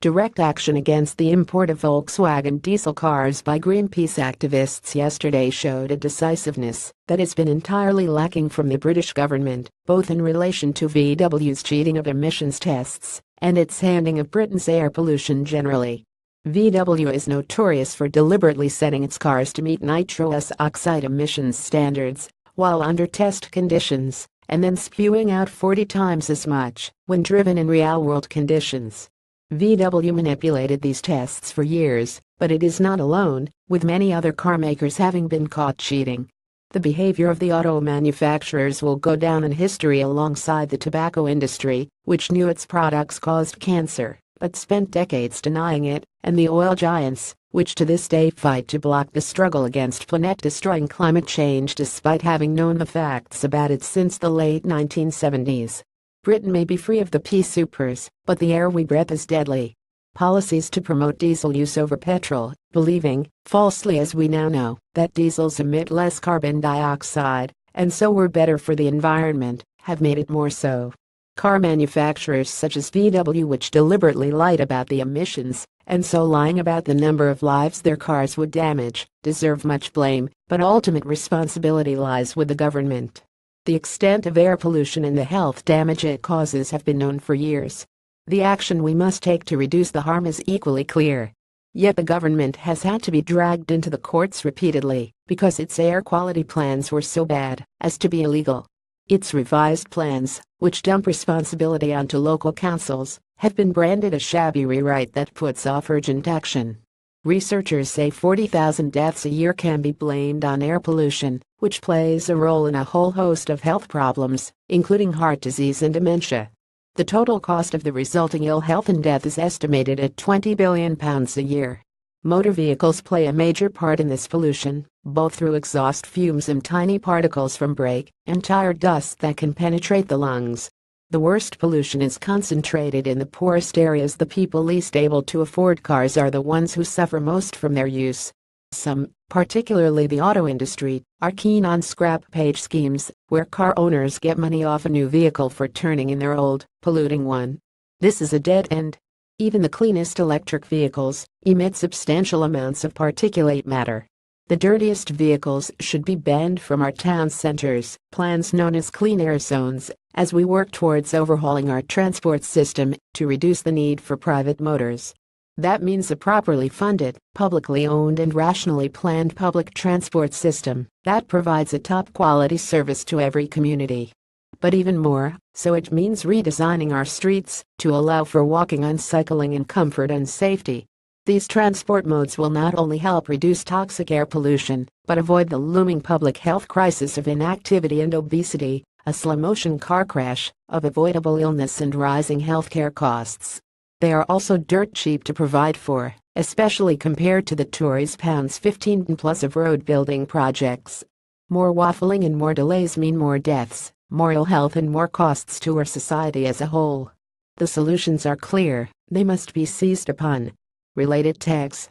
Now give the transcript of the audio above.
Direct action against the import of Volkswagen diesel cars by Greenpeace activists yesterday showed a decisiveness that has been entirely lacking from the British government, both in relation to VW's cheating of emissions tests and its handling of Britain's air pollution generally. VW is notorious for deliberately setting its cars to meet nitrous oxide emissions standards while under test conditions, and then spewing out 40 times as much when driven in real-world conditions. VW manipulated these tests for years, but it is not alone, with many other car makers having been caught cheating. The behavior of the auto manufacturers will go down in history alongside the tobacco industry, which knew its products caused cancer, but spent decades denying it, and the oil giants, which to this day fight to block the struggle against planet-destroying climate change despite having known the facts about it since the late 1970s. Britain may be free of the P-supers, but the air we breathe is deadly. Policies to promote diesel use over petrol, believing, falsely as we now know, that diesels emit less carbon dioxide, and so were better for the environment, have made it more so. Car manufacturers such as VW, which deliberately lied about the emissions, and so lying about the number of lives their cars would damage, deserve much blame, but ultimate responsibility lies with the government. The extent of air pollution and the health damage it causes have been known for years. The action we must take to reduce the harm is equally clear. Yet the government has had to be dragged into the courts repeatedly because its air quality plans were so bad as to be illegal. Its revised plans, which dump responsibility onto local councils, have been branded a shabby rewrite that puts off urgent action. Researchers say 40,000 deaths a year can be blamed on air pollution, which plays a role in a whole host of health problems, including heart disease and dementia. The total cost of the resulting ill health and death is estimated at £20 billion a year. Motor vehicles play a major part in this pollution, both through exhaust fumes and tiny particles from brake and tire dust that can penetrate the lungs. The worst pollution is concentrated in the poorest areas. The people least able to afford cars are the ones who suffer most from their use. Some, particularly the auto industry, are keen on scrap page schemes, where car owners get money off a new vehicle for turning in their old, polluting one. This is a dead end. Even the cleanest electric vehicles emit substantial amounts of particulate matter. The dirtiest vehicles should be banned from our town centers, plans known as clean air zones, as we work towards overhauling our transport system to reduce the need for private motors. That means a properly funded, publicly owned and rationally planned public transport system that provides a top-quality service to every community. But even more, so it means redesigning our streets to allow for walking and cycling in comfort and safety. These transport modes will not only help reduce toxic air pollution, but avoid the looming public health crisis of inactivity and obesity, a slow-motion car crash, of avoidable illness and rising healthcare costs. They are also dirt cheap to provide for, especially compared to the Tories' £15 plus of road building projects. More waffling and more delays mean more deaths, more ill health and more costs to our society as a whole. The solutions are clear, they must be seized upon. Related tags.